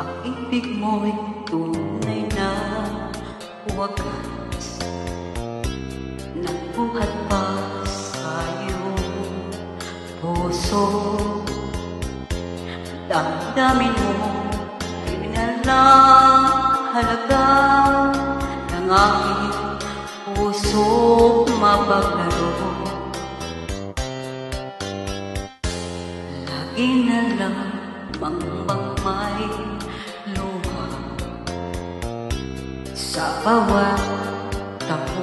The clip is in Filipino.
Pag-ibig mo'y tunay na wagas, nagbuhat pa sa iyong puso. Damdamin mo, kriminal na halaga ng aking puso mapaglaro. Lagi na lamang bang may luha sa bawat